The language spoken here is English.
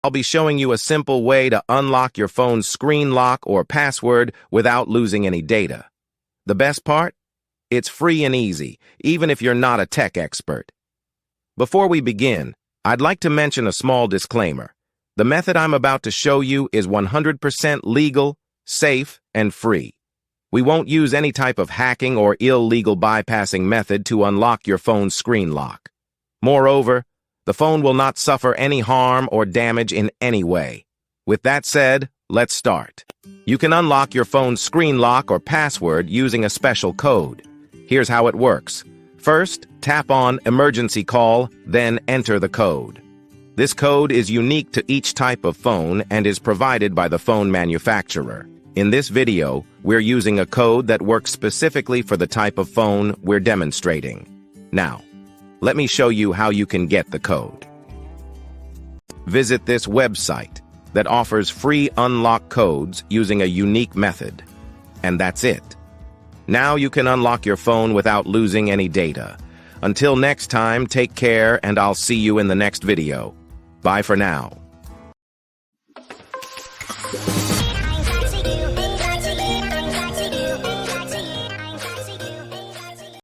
I'll be showing you a simple way to unlock your phone's screen lock or password without losing any data. The best part? It's free and easy, even if you're not a tech expert. Before we begin, I'd like to mention a small disclaimer. The method I'm about to show you is 100% legal, safe, and free. We won't use any type of hacking or illegal bypassing method to unlock your phone's screen lock. Moreover, the phone will not suffer any harm or damage in any way. With that said, let's start. You can unlock your phone's screen lock or password using a special code. Here's how it works. First, tap on Emergency Call, then enter the code. This code is unique to each type of phone and is provided by the phone manufacturer. In this video, we're using a code that works specifically for the type of phone we're demonstrating. Now, let me show you how you can get the code. Visit this website that offers free unlock codes using a unique method. And that's it. Now you can unlock your phone without losing any data. Until next time, take care, and I'll see you in the next video. Bye for now.